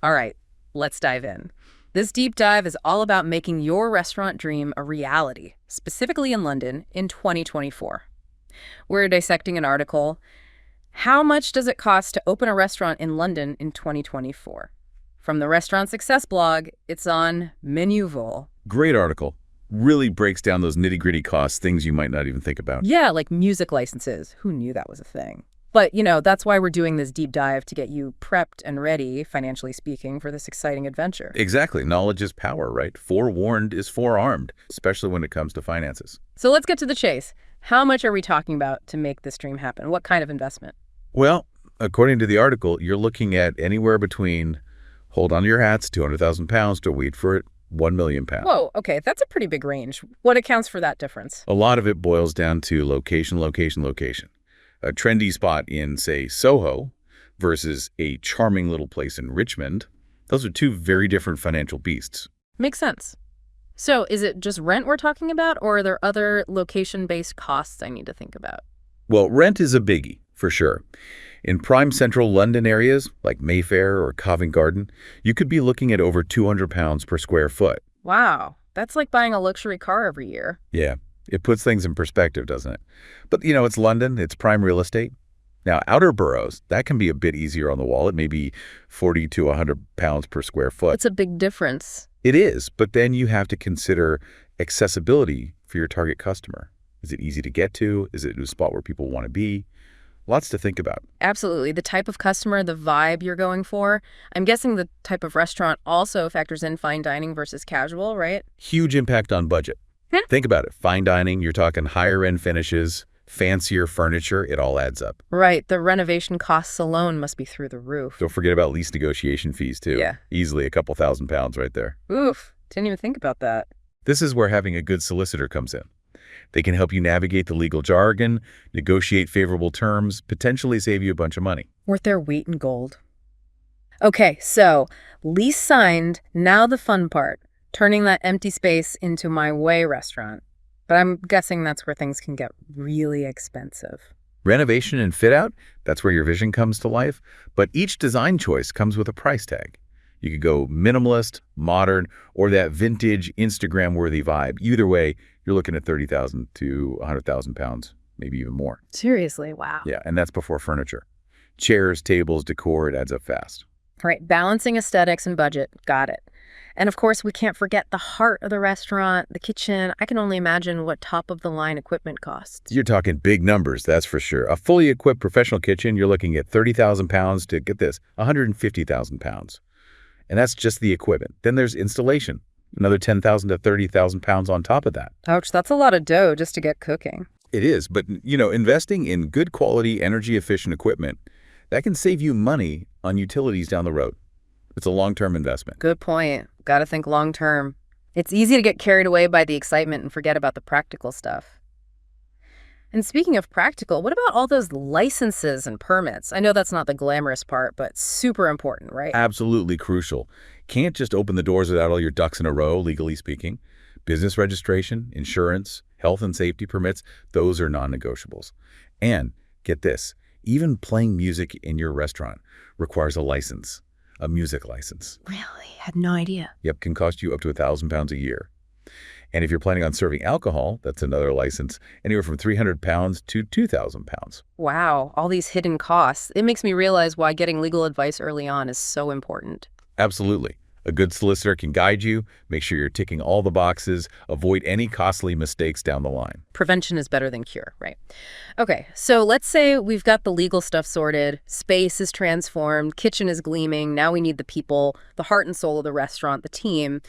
All right, let's dive in. This deep dive is all about making your restaurant dream a reality, specifically in London in 2024. We're dissecting an article. How much does it cost to open a restaurant in London in 2024? From the Restaurant Success blog, it's on Menuvol. Great article. Really breaks down those nitty-gritty costs, things you might not even think about. Yeah, like music licenses. Who knew that was a thing? But, that's why we're doing this deep dive to get you prepped and ready, financially speaking, for this exciting adventure. Exactly. Knowledge is power, right? Forewarned is forearmed, especially when it comes to finances. So let's get to the chase. How much are we talking about to make this dream happen? What kind of investment? Well, according to the article, you're looking at anywhere between, hold on to your hats, 200,000 pounds to wait for it, 1 million pounds. Whoa, okay, that's a pretty big range. What accounts for that difference? A lot of it boils down to location, location, location. A trendy spot in, say, Soho versus a charming little place in Richmond, those are two very different financial beasts. Makes sense. So is it just rent we're talking about, or are there other location-based costs I need to think about? Well, rent is a biggie, for sure. In prime central London areas, like Mayfair or Covent Garden, you could be looking at over £200 per square foot. Wow, that's like buying a luxury car every year. Yeah, it puts things in perspective, doesn't it? But, it's London, it's prime real estate. Now, outer boroughs, that can be a bit easier on the wallet, maybe 40 to 100 pounds per square foot. It's a big difference. It is, but then you have to consider accessibility for your target customer. Is it easy to get to? Is it a spot where people want to be? Lots to think about. Absolutely. The type of customer, the vibe you're going for. I'm guessing the type of restaurant also factors in fine dining versus casual, right? Huge impact on budget. Think about it. Fine dining, you're talking higher end finishes, fancier furniture, it all adds up. Right. The renovation costs alone must be through the roof. Don't forget about lease negotiation fees, too. Yeah. Easily a couple £1,000s right there. Oof. Didn't even think about that. This is where having a good solicitor comes in. They can help you navigate the legal jargon, negotiate favorable terms, potentially save you a bunch of money. Worth their weight in gold. Okay, so lease signed, now the fun part, turning that empty space into my way restaurant. But I'm guessing that's where things can get really expensive. Renovation and fit out, that's where your vision comes to life. But each design choice comes with a price tag. You could go minimalist, modern, or that vintage Instagram-worthy vibe. Either way, you're looking at 30,000 to 100,000 pounds, maybe even more. Seriously, wow. Yeah, and that's before furniture. Chairs, tables, decor, it adds up fast. All right, balancing aesthetics and budget, got it. And of course, we can't forget the heart of the restaurant, the kitchen. I can only imagine what top-of-the-line equipment costs. You're talking big numbers, that's for sure. A fully equipped professional kitchen, you're looking at 30,000 pounds to, get this, 150,000 pounds. And that's just the equipment. Then there's installation, another 10,000 to 30,000 pounds on top of that. Ouch, that's a lot of dough just to get cooking. It is, but investing in good quality, energy-efficient equipment, that can save you money on utilities down the road. It's a long-term investment. Good point. Got to think long-term. It's easy to get carried away by the excitement and forget about the practical stuff. And speaking of practical, what about all those licenses and permits? I know that's not the glamorous part, but super important, right? Absolutely crucial. Can't just open the doors without all your ducks in a row, legally speaking. Business registration, insurance, health and safety permits, those are non-negotiables. And get this, even playing music in your restaurant requires a license, a music license. Really? Had no idea. Yep, can cost you up to £1,000 a year. And if you're planning on serving alcohol, that's another license, anywhere from £300 to £2,000. Wow, all these hidden costs. It makes me realize why getting legal advice early on is so important. Absolutely. A good solicitor can guide you, make sure you're ticking all the boxes, avoid any costly mistakes down the line. Prevention is better than cure, right? Okay, so let's say we've got the legal stuff sorted, space is transformed, kitchen is gleaming, now we need the people, the heart and soul of the restaurant, the team.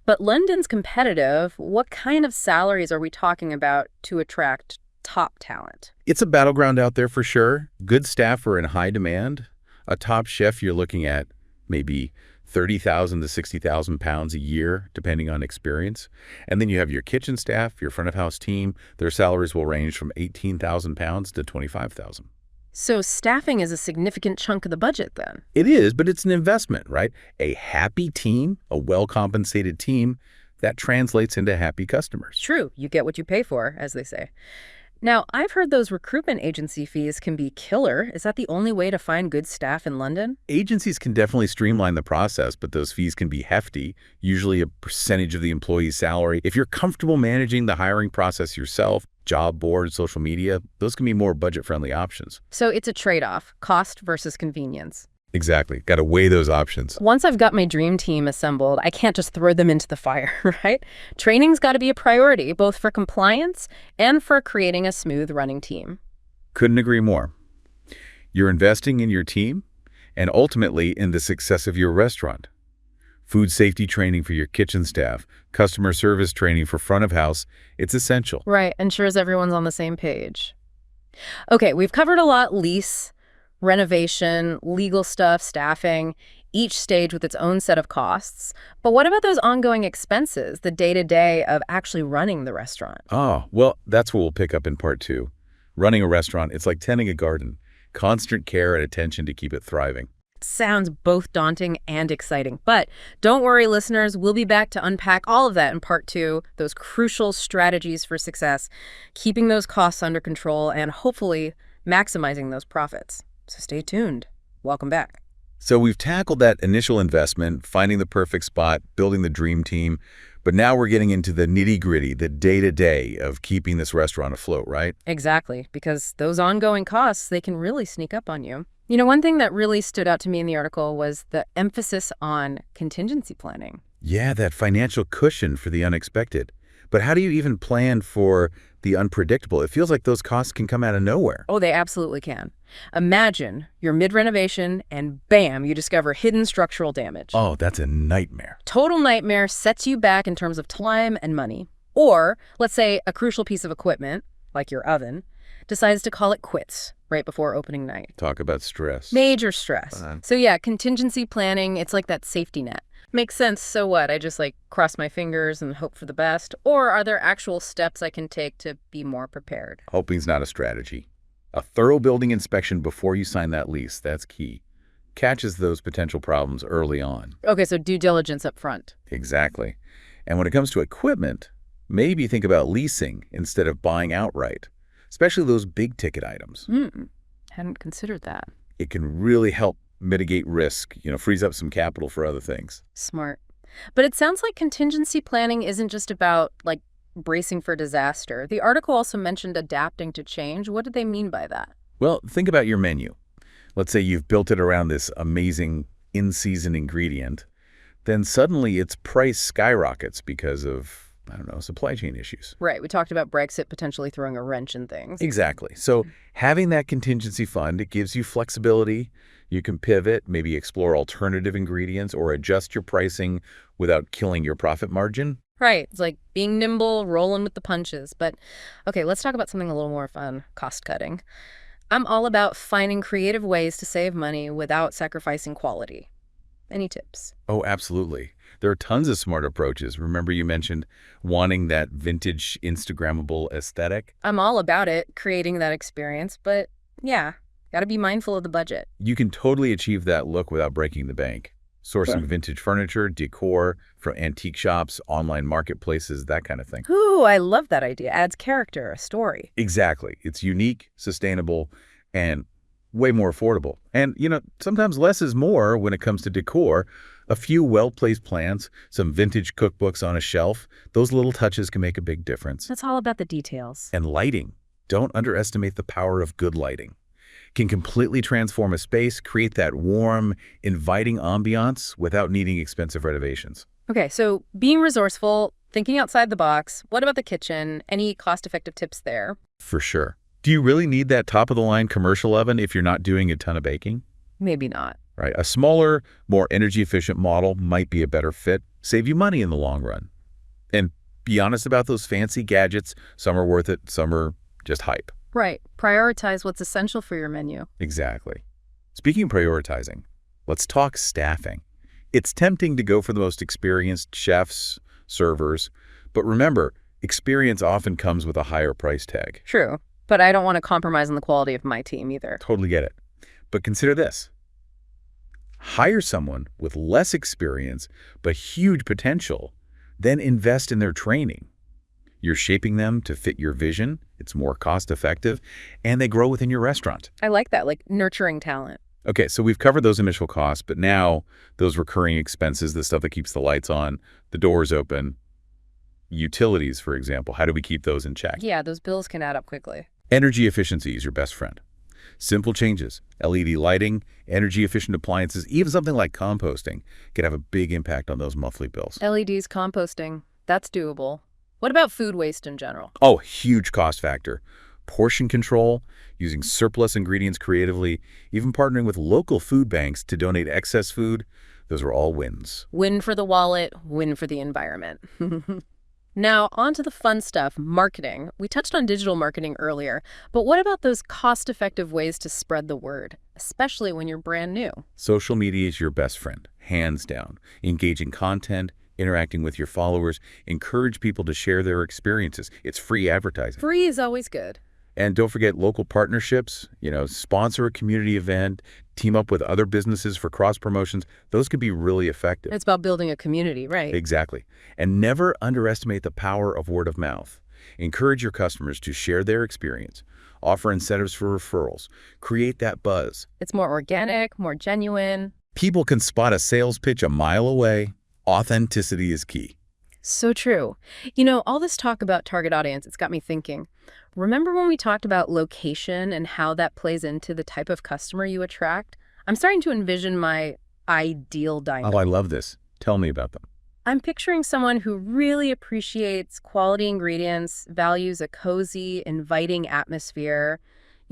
But London's competitive. What kind of salaries are we talking about to attract top talent? It's a battleground out there for sure. Good staff are in high demand. A top chef, you're looking at maybe 30,000 to 60,000 pounds a year, depending on experience. And then you have your kitchen staff, your front of house team. Their salaries will range from 18,000 pounds to 25,000. So staffing is a significant chunk of the budget then? It is, but it's an investment, right? A happy team, a well-compensated team, that translates into happy customers. True. You get what you pay for, as they say. Now, I've heard those recruitment agency fees can be killer. Is that the only way to find good staff in London? Agencies can definitely streamline the process, but those fees can be hefty, usually a percentage of the employee's salary. If you're comfortable managing the hiring process yourself, job boards, social media, those can be more budget-friendly options. So it's a trade-off, cost versus convenience. Exactly. Got to weigh those options. Once I've got my dream team assembled, I can't just throw them into the fire, right? Training's got to be a priority, both for compliance and for creating a smooth running team. Couldn't agree more. You're investing in your team and ultimately in the success of your restaurant. Food safety training for your kitchen staff, customer service training for front of house, it's essential. Right, ensures everyone's on the same page. Okay, we've covered a lot: lease, renovation, legal stuff, staffing, each stage with its own set of costs. But what about those ongoing expenses, the day-to-day of actually running the restaurant? Oh, well, that's what we'll pick up in part 2. Running a restaurant, it's like tending a garden. Constant care and attention to keep it thriving. Sounds both daunting and exciting. But don't worry, listeners, we'll be back to unpack all of that in part 2, those crucial strategies for success, keeping those costs under control, and hopefully maximizing those profits. So stay tuned. Welcome back. So we've tackled that initial investment, finding the perfect spot, building the dream team, but now we're getting into the nitty-gritty, the day-to-day of keeping this restaurant afloat, right? Exactly, because those ongoing costs, they can really sneak up on you. You know, one thing that really stood out to me in the article was the emphasis on contingency planning. Yeah, that financial cushion for the unexpected. But how do you even plan for the unpredictable? It feels like those costs can come out of nowhere. Oh, they absolutely can. Imagine you're mid-renovation and bam, you discover hidden structural damage. Oh, that's a nightmare. Total nightmare, sets you back in terms of time and money. Or, let's say a crucial piece of equipment, like your oven, decides to call it quits right before opening night. Talk about stress. Major stress. So yeah, contingency planning, it's like that safety net. Makes sense. So what? I just cross my fingers and hope for the best? Or are there actual steps I can take to be more prepared? Hoping's not a strategy. A thorough building inspection before you sign that lease, that's key. Catches those potential problems early on. Okay, so due diligence up front. Exactly. And when it comes to equipment, maybe think about leasing instead of buying outright, especially those big ticket items. Hadn't considered that. It can really help mitigate risk, frees up some capital for other things. Smart. But it sounds like contingency planning isn't just about bracing for disaster. The article also mentioned adapting to change. What did they mean by that? Well, think about your menu. Let's say you've built it around this amazing in-season ingredient. Then suddenly its price skyrockets because of, supply chain issues. Right. We talked about Brexit potentially throwing a wrench in things. Exactly. So having that contingency fund, it gives you flexibility. You can pivot, maybe explore alternative ingredients or adjust your pricing without killing your profit margin. Right. It's like being nimble, rolling with the punches. But okay, let's talk about something a little more fun, cost cutting. I'm all about finding creative ways to save money without sacrificing quality. Any tips? Oh, absolutely. There are tons of smart approaches. Remember you mentioned wanting that vintage Instagrammable aesthetic? I'm all about it, creating that experience, but yeah, got to be mindful of the budget. You can totally achieve that look without breaking the bank. Sourcing vintage furniture, decor from antique shops, online marketplaces, that kind of thing. Ooh, I love that idea. Adds character, a story. Exactly. It's unique, sustainable, and way more affordable. And, sometimes less is more when it comes to decor. A few well-placed plants, some vintage cookbooks on a shelf, those little touches can make a big difference. That's all about the details. And lighting. Don't underestimate the power of good lighting. Can completely transform a space, create that warm, inviting ambiance without needing expensive renovations. Okay, so being resourceful, thinking outside the box. What about the kitchen? Any cost-effective tips there? For sure. Do you really need that top-of-the-line commercial oven if you're not doing a ton of baking? Maybe not. Right. A smaller, more energy-efficient model might be a better fit, save you money in the long run. And be honest about those fancy gadgets. Some are worth it, some are just hype. Right. Prioritize what's essential for your menu. Exactly. Speaking of prioritizing, let's talk staffing. It's tempting to go for the most experienced chefs, servers, but remember, experience often comes with a higher price tag. True, but I don't want to compromise on the quality of my team either. Totally get it. But consider this. Hire someone with less experience but huge potential, then invest in their training. You're shaping them to fit your vision. It's more cost-effective, and they grow within your restaurant. I like that, like nurturing talent. Okay, so we've covered those initial costs, but now those recurring expenses, the stuff that keeps the lights on, the doors open, utilities, for example, how do we keep those in check? Yeah, those bills can add up quickly. Energy efficiency is your best friend. Simple changes, LED lighting, energy-efficient appliances, even something like composting can have a big impact on those monthly bills. LEDs, composting, that's doable. What about food waste in general? Oh, huge cost factor. Portion control, using surplus ingredients creatively, even partnering with local food banks to donate excess food, those are all wins. Win for the wallet, win for the environment. Now, on to the fun stuff, marketing. We touched on digital marketing earlier, but what about those cost-effective ways to spread the word, especially when you're brand new? Social media is your best friend, hands down. Engaging content, interacting with your followers, encourage people to share their experiences. It's free advertising. Free is always good. And don't forget local partnerships, sponsor a community event, team up with other businesses for cross-promotions. Those could be really effective. It's about building a community, right? Exactly. And never underestimate the power of word of mouth. Encourage your customers to share their experience, offer incentives for referrals, create that buzz. It's more organic, more genuine. People can spot a sales pitch a mile away. Authenticity is key. So true. All this talk about target audience, it's got me thinking. Remember when we talked about location and how that plays into the type of customer you attract? I'm starting to envision my ideal diner. Oh, I love this. Tell me about them. I'm picturing someone who really appreciates quality ingredients, values a cozy, inviting atmosphere.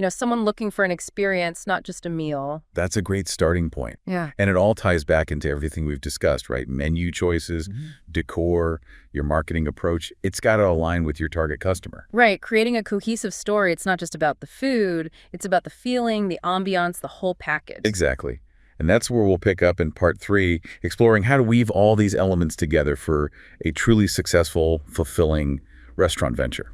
Someone looking for an experience, not just a meal. That's a great starting point. Yeah. And it all ties back into everything we've discussed, right? Menu choices, decor, your marketing approach. It's got to align with your target customer. Right. Creating a cohesive story. It's not just about the food. It's about the feeling, the ambiance, the whole package. Exactly. And that's where we'll pick up in part 3, exploring how to weave all these elements together for a truly successful, fulfilling restaurant venture.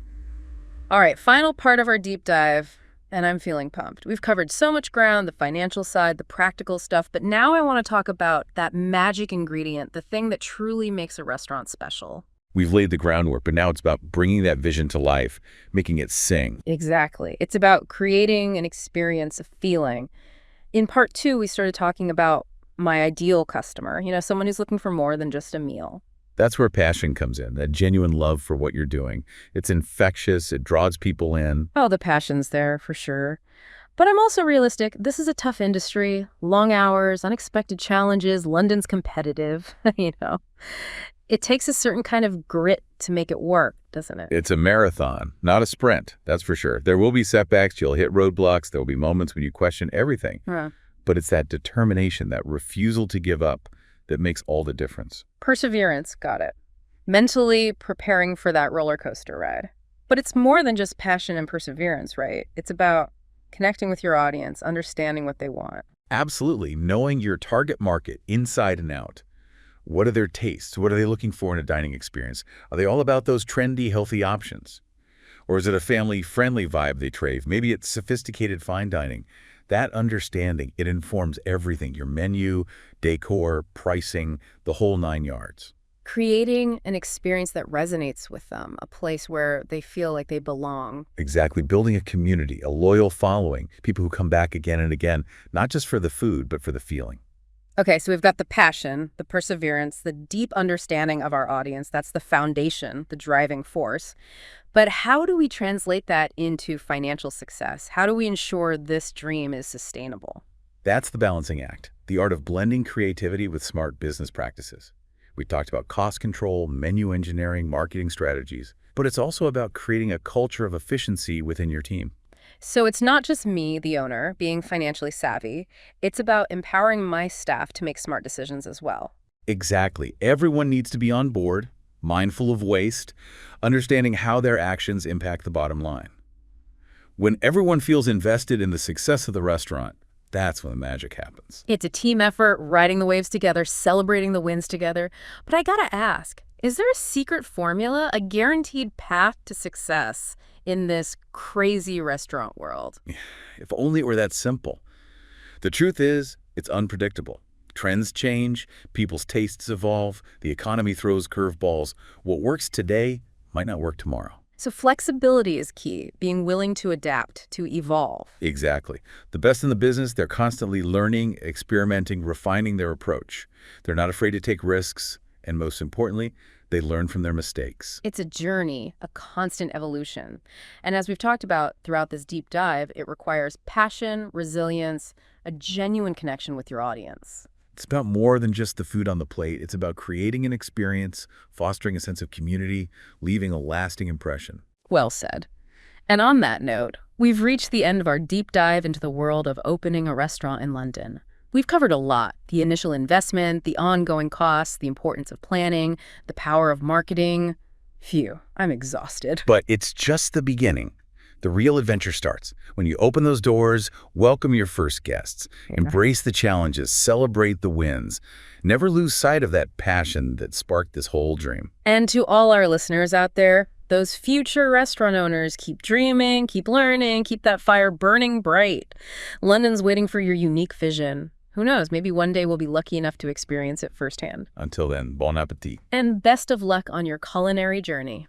All right. Final part of our deep dive. And I'm feeling pumped. We've covered so much ground, the financial side, the practical stuff, but now I want to talk about that magic ingredient, the thing that truly makes a restaurant special. We've laid the groundwork, but now it's about bringing that vision to life, making it sing. Exactly. It's about creating an experience, a feeling. In part 2, we started talking about my ideal customer, someone who's looking for more than just a meal. That's where passion comes in, that genuine love for what you're doing. It's infectious. It draws people in. Oh, the passion's there for sure. But I'm also realistic. This is a tough industry, long hours, unexpected challenges. London's competitive, It takes a certain kind of grit to make it work, doesn't it? It's a marathon, not a sprint, that's for sure. There will be setbacks. You'll hit roadblocks. There will be moments when you question everything. Yeah. But it's that determination, that refusal to give up, that makes all the difference. Perseverance, got it. Mentally preparing for that roller coaster ride. But it's more than just passion and perseverance, right? It's about connecting with your audience, understanding what they want. Absolutely. Knowing your target market inside and out. What are their tastes? What are they looking for in a dining experience? Are they all about those trendy, healthy options? Or is it a family-friendly vibe they crave? Maybe it's sophisticated fine dining. That understanding, it informs everything, your menu, decor, pricing, the whole 9 yards. Creating an experience that resonates with them, a place where they feel like they belong. Exactly. Building a community, a loyal following, people who come back again and again, not just for the food, but for the feeling. Okay, so we've got the passion, the perseverance, the deep understanding of our audience. That's the foundation, the driving force. But how do we translate that into financial success? How do we ensure this dream is sustainable? That's the balancing act, the art of blending creativity with smart business practices. We talked about cost control, menu engineering, marketing strategies, but it's also about creating a culture of efficiency within your team. So it's not just me, the owner, being financially savvy. It's about empowering my staff to make smart decisions as well. Exactly. Everyone needs to be on board, mindful of waste, understanding how their actions impact the bottom line. When everyone feels invested in the success of the restaurant, that's when the magic happens. It's a team effort, riding the waves together, celebrating the wins together. But I gotta ask, is there a secret formula, a guaranteed path to success in this crazy restaurant world? If only it were that simple. The truth is, it's unpredictable. Trends change, people's tastes evolve, the economy throws curveballs. What works today might not work tomorrow. So flexibility is key, being willing to adapt, to evolve. Exactly. The best in the business, they're constantly learning, experimenting, refining their approach. They're not afraid to take risks, and most importantly, they learn from their mistakes. It's a journey, a constant evolution. And as we've talked about throughout this deep dive, it requires passion, resilience, a genuine connection with your audience. It's about more than just the food on the plate. It's about creating an experience, fostering a sense of community, leaving a lasting impression. Well said. And on that note, we've reached the end of our deep dive into the world of opening a restaurant in London. We've covered a lot: the initial investment, the ongoing costs, the importance of planning, the power of marketing. Phew, I'm exhausted. But it's just the beginning. The real adventure starts when you open those doors, welcome your first guests, embrace the challenges, celebrate the wins. Never lose sight of that passion that sparked this whole dream. And to all our listeners out there, those future restaurant owners, keep dreaming, keep learning, keep that fire burning bright. London's waiting for your unique vision. Who knows, maybe one day we'll be lucky enough to experience it firsthand. Until then, bon appetit. And best of luck on your culinary journey.